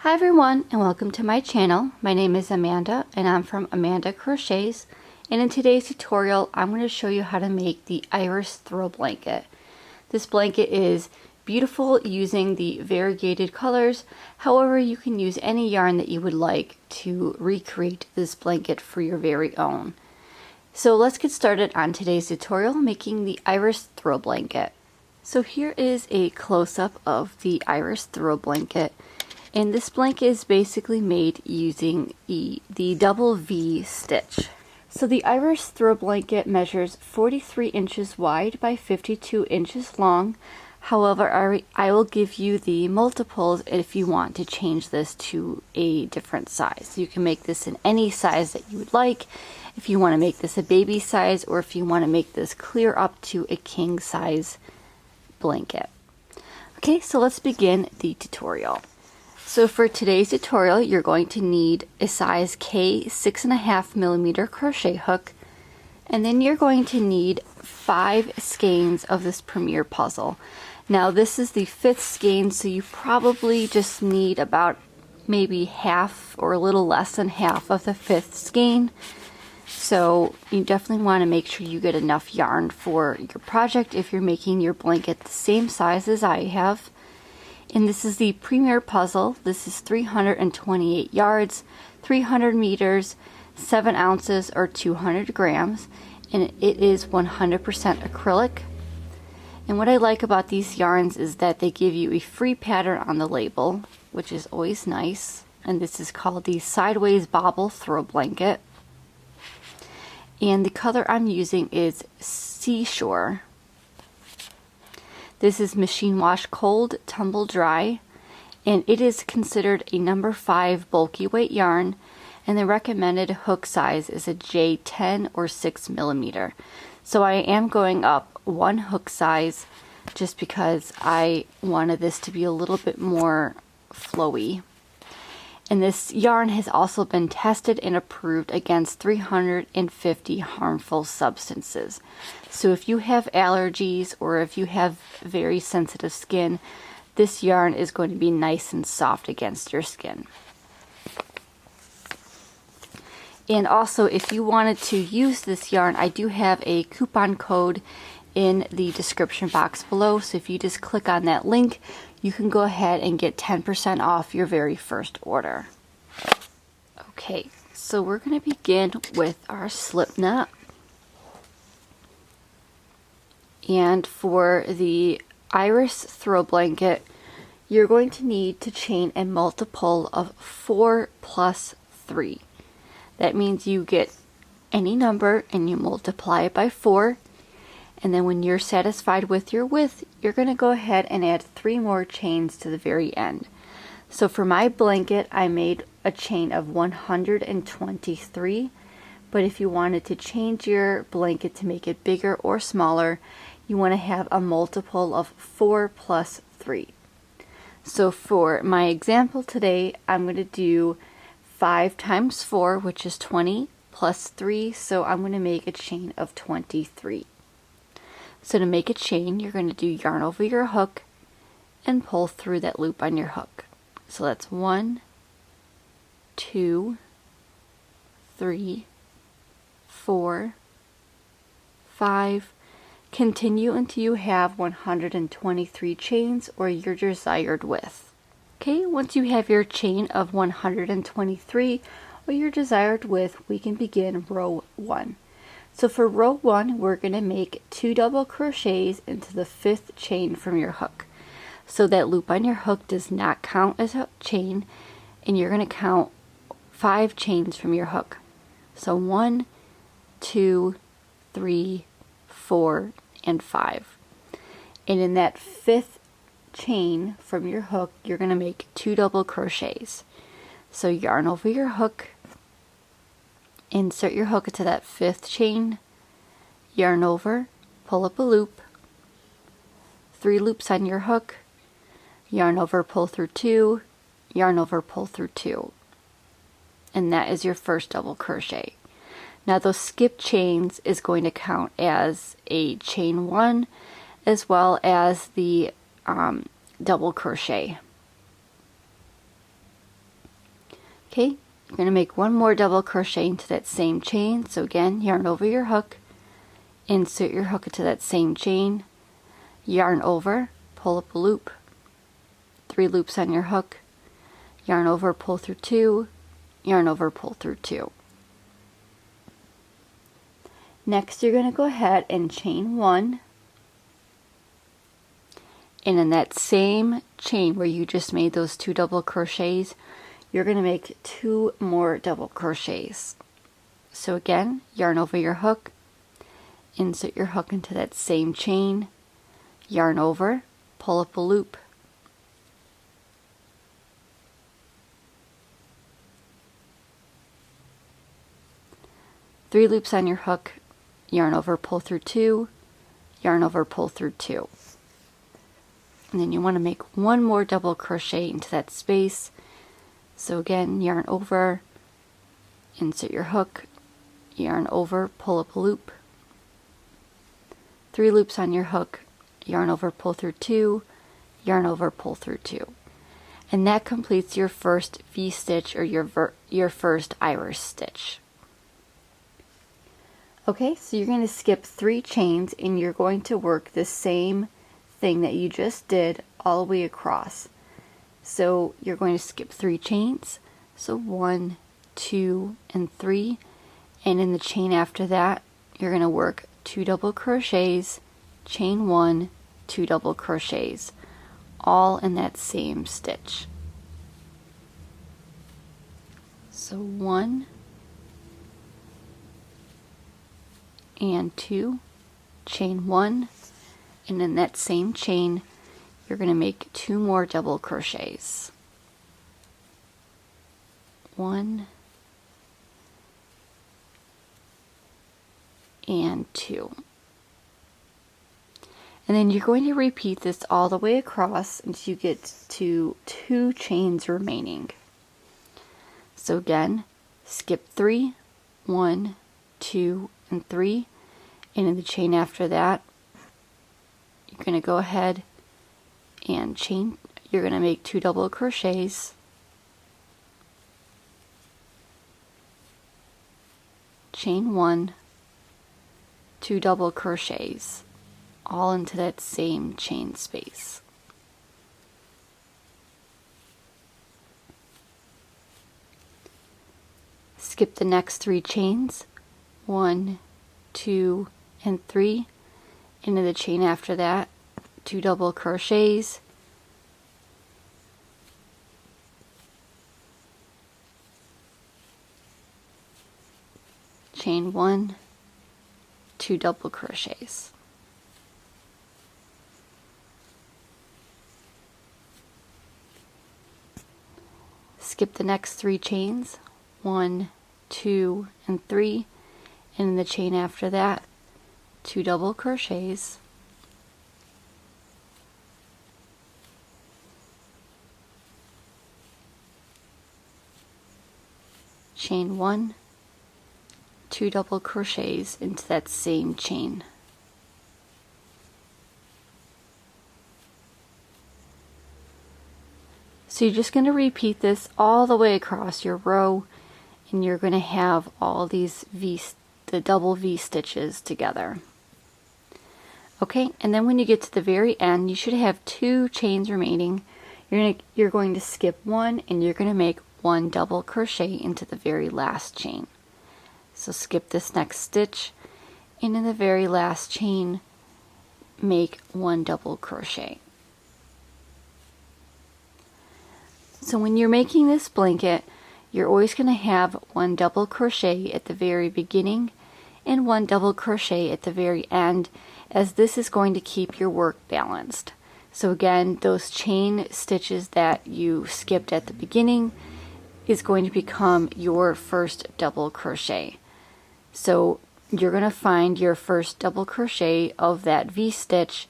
Hi everyone, and welcome to my channel. My name is Amanda and I'm from Amanda Crochets, and in today's tutorial I'm going to show you how to make the iris throw blanket. This blanket is beautiful using the variegated colors. However, you can use any yarn that you would like to recreate this blanket for your very own. So let's get started on today's tutorial making the iris throw blanket. So here is a close-up of the iris throw blanket. And this blanket is basically made using the double V stitch. So the iris throw blanket measures 43 inches wide by 52 inches long. However, I will give you the multiples if you want to change this to a different size. You can make this in any size that you would like. If you want to make this a baby size, or if you want to make this clear up to a king size blanket. Okay, so let's begin the tutorial. So for today's tutorial, you're going to need a size K 6.5mm crochet hook, and then you're going to need 5 skeins of this Premier puzzle. Now this is the 5th skein, so you probably just need about maybe half or a little less than half of the 5th skein. So you definitely want to make sure you get enough yarn for your project if you're making your blanket the same size as I have. And this is the Premier puzzle. This is 328 yards, 300 meters, 7 ounces or 200 grams, and it is 100% acrylic. And what I like about these yarns is that they give you a free pattern on the label, which is always nice. And this is called the Sideways Bobble Throw Blanket. And the color I'm using is Seashore. This is machine wash cold, tumble dry, and it is considered a number 5 bulky weight yarn, and the recommended hook size is a J10 or 6mm. So I am going up 1 hook size just because I wanted this to be a little bit more flowy. And this yarn has also been tested and approved against 350 harmful substances. So if you have allergies or if you have very sensitive skin, this yarn is going to be nice and soft against your skin. And also, if you wanted to use this yarn, I do have a coupon code in the description box below. So if you just click on that link, you can go ahead and get 10% off your very first order. Okay, so we're going to begin with our slip knot. And for the iris throw blanket, you're going to need to chain a multiple of 4 plus 3. That means you get any number and you multiply it by 4. And then when you're satisfied with your width, you're going to go ahead and add 3 more chains to the very end. So for my blanket, I made a chain of 123. But if you wanted to change your blanket to make it bigger or smaller, you want to have a multiple of 4 plus 3. So for my example today, I'm going to do 5 times 4, which is 20, plus 3, so I'm going to make a chain of 23. So to make a chain, you're going to do yarn over your hook and pull through that loop on your hook. So that's 1, 2, 3, 4, 5. Continue until you have 123 chains or your desired width. Okay, once you have your chain of 123 or your desired width, we can begin row 1. So for row 1, we're going to make 2 double crochets into the 5th chain from your hook. So that loop on your hook does not count as a chain, and you're going to count 5 chains from your hook. So 1, 2, 3, 4, and 5. And in that 5th chain from your hook, you're going to make 2 double crochets. So yarn over your hook, insert your hook into that 5th chain, yarn over, pull up a loop, 3 loops on your hook, yarn over, pull through 2, yarn over, pull through 2. And that is your first double crochet. Now those skip chains is going to count as a chain 1 as well as the double crochet. Okay, you're going to make one more double crochet into that same chain. So again, yarn over your hook, insert your hook into that same chain, yarn over, pull up a loop, 3 loops on your hook, yarn over, pull through 2, yarn over, pull through 2. Next, you're going to go ahead and chain 1, and in that same chain where you just made those 2 double crochets, you're going to make 2 more double crochets. So again, yarn over your hook, insert your hook into that same chain, yarn over, pull up a loop, three loops on your hook, yarn over, pull through 2, yarn over, pull through 2. And then you want to make one more double crochet into that space. So again, yarn over, insert your hook, yarn over, pull up a loop, 3 loops on your hook, yarn over, pull through 2, yarn over, pull through 2. And that completes your first V-stitch or your first iris stitch. Okay, so you're going to skip 3 chains and you're going to work the same thing that you just did all the way across. So you're going to skip 3 chains, so 1, 2, and 3, and in the chain after that you're going to work 2 double crochets, chain 1, 2 double crochets, all in that same stitch. So 1 and 2, chain 1, and in that same chain you're going to make 2 more double crochets. 1 and 2. And then you're going to repeat this all the way across until you get to 2 chains remaining. So again, skip 3, 1, 2, and 3, and in the chain after that, you're going to go ahead and chain, you're going to make 2 double crochets, chain 1, 2 double crochets, all into that same chain space. Skip the next 3 chains, 1, 2, and 3, into the chain after that, 2 double crochets, chain 1, 2 double crochets. Skip the next 3 chains, 1, 2, and 3, and in the chain after that, 2 double crochets, chain 1, 2 double crochets into that same chain. So you're just going to repeat this all the way across your row, and you're going to have all these the double V stitches together. Okay, and then when you get to the very end, you should have 2 chains remaining. You're going to skip 1, and you're going to make 1 double crochet into the very last chain. So skip this next stitch, and in the very last chain, make 1 double crochet. So when you're making this blanket, you're always going to have 1 double crochet at the very beginning and 1 double crochet at the very end, as this is going to keep your work balanced. So again, those chain stitches that you skipped at the beginning is going to become your first double crochet. So you're going to find your first double crochet of that V stitch,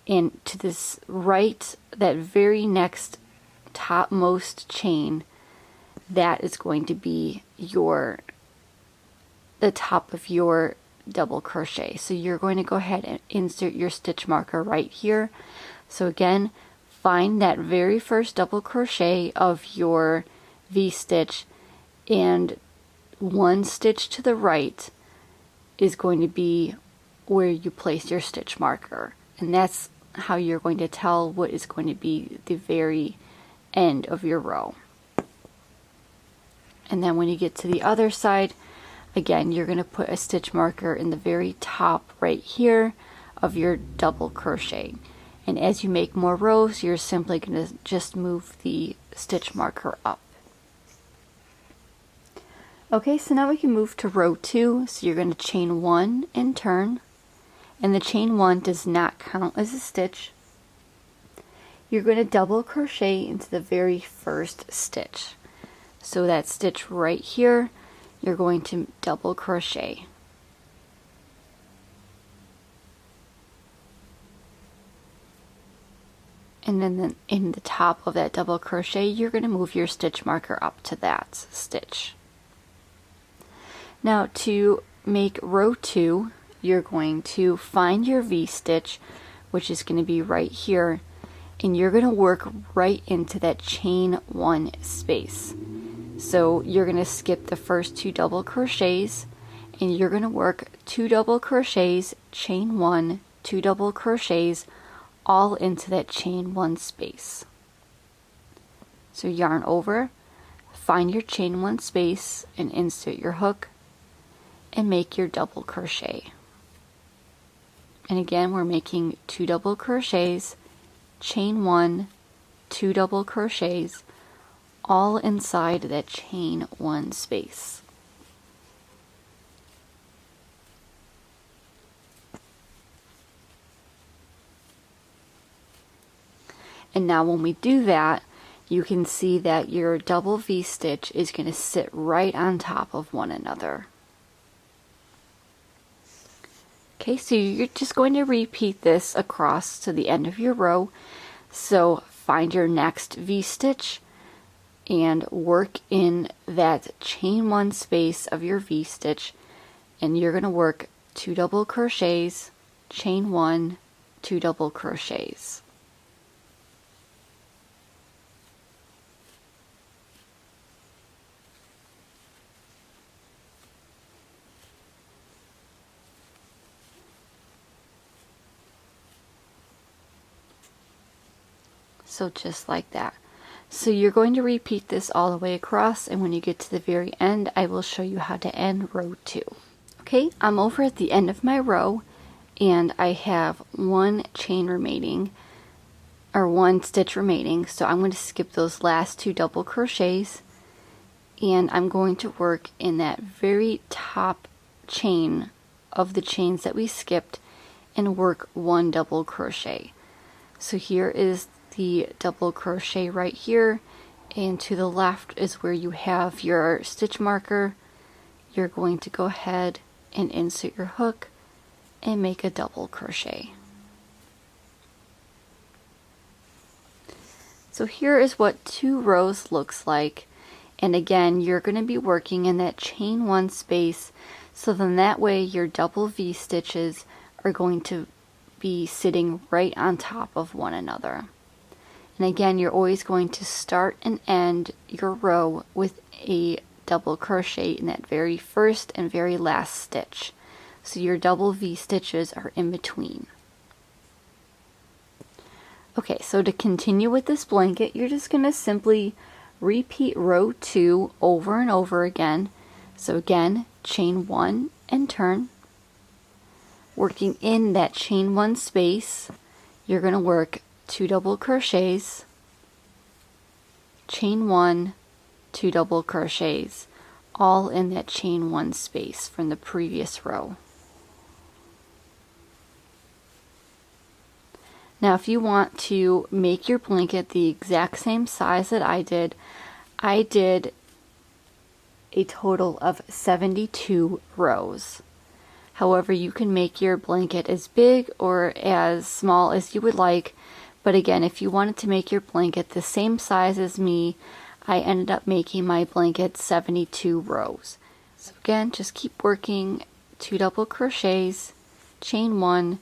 and to this right, that very next topmost chain, that is going to be the top of your double crochet. So you're going to go ahead and insert your stitch marker right here. So again, find that very first double crochet of your V stitch, and one stitch to the right is going to be where you place your stitch marker, and that's how you're going to tell what is going to be the very end of your row. And then when you get to the other side, again, you're going to put a stitch marker in the very top right here of your double crochet. And as you make more rows, you're simply going to just move the stitch marker up. Okay, so now we can move to row 2. So you're going to chain 1 and turn, and the chain 1 does not count as a stitch. You're going to double crochet into the very first stitch. So that stitch right here, you're going to double crochet. And then in the top of that double crochet, you're going to move your stitch marker up to that stitch. Now to make row 2, you're going to find your V-stitch, which is going to be right here, and you're going to work right into that chain 1 space. So you're going to skip the first 2 double crochets, and you're going to work 2 double crochets, chain 1, 2 double crochets, all into that chain 1 space. So yarn over, find your chain 1 space, and insert your hook, and make your double crochet. And again, we're making 2 double crochets, chain 1, 2 double crochets, all inside that chain 1 space. And now when we do that, you can see that your double V-stitch is going to sit right on top of one another. Okay, so you're just going to repeat this across to the end of your row. So find your next V-stitch and work in that chain 1 space of your V-stitch, and you're going to work 2 double crochets, chain 1, 2 double crochets. So just like that. So you're going to repeat this all the way across, and when you get to the very end, I will show you how to end row 2. Okay, I'm over at the end of my row, and I have 1 chain remaining, or 1 stitch remaining, so I'm going to skip those last 2 double crochets, and I'm going to work in that very top chain of the chains that we skipped and work 1 double crochet. So here is the double crochet right here, and to the left is where you have your stitch marker. You're going to go ahead and insert your hook and make a double crochet. So here is what 2 rows looks like, and again you're going to be working in that chain 1 space, so then that way your double V stitches are going to be sitting right on top of one another. And again, you're always going to start and end your row with a double crochet in that very first and very last stitch. So your double V stitches are in between. Okay, so to continue with this blanket, you're just going to simply repeat row 2 over and over again. So again, chain 1 and turn. Working in that chain 1 space, you're going to work 2 double crochets, chain 1, 2 double crochets, all in that chain 1 space from the previous row. Now if you want to make your blanket the exact same size that I did a total of 72 rows. However, you can make your blanket as big or as small as you would like. But again, if you wanted to make your blanket the same size as me, I ended up making my blanket 72 rows. So again, just keep working 2 double crochets, chain 1,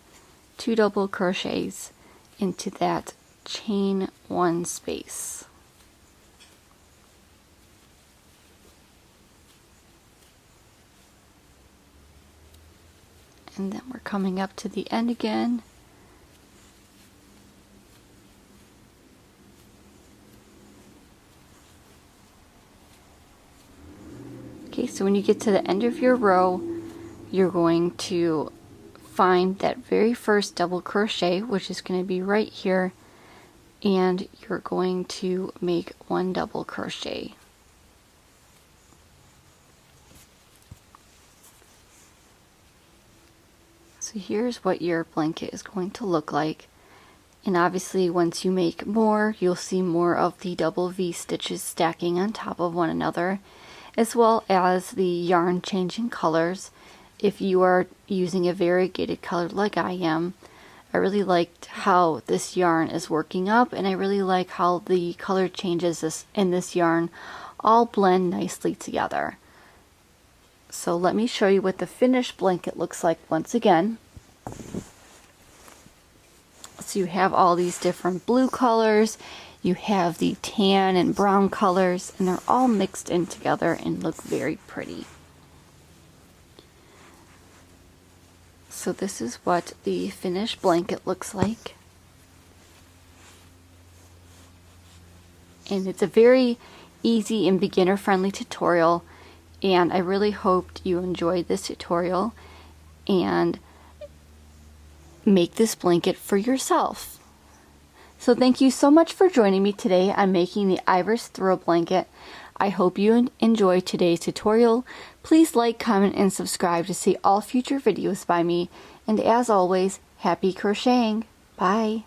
2 double crochets into that chain 1 space. And then we're coming up to the end again. Okay, so when you get to the end of your row, you're going to find that very first double crochet, which is going to be right here, and you're going to make 1 double crochet. So here's what your blanket is going to look like. And obviously once you make more, you'll see more of the double V stitches stacking on top of one another, as well as the yarn changing colors. If you are using a variegated color like I am, I really liked how this yarn is working up, and I really like how the color changes in this yarn all blend nicely together. So let me show you what the finished blanket looks like once again. So you have all these different blue colors, you have the tan and brown colors, and they're all mixed in together and look very pretty. So this is what the finished blanket looks like. And it's a very easy and beginner friendly tutorial, and I really hoped you enjoyed this tutorial and make this blanket for yourself. So thank you so much for joining me today on making the Iris throw blanket. I hope you enjoyed today's tutorial. Please like, comment, and subscribe to see all future videos by me. And as always, happy crocheting. Bye.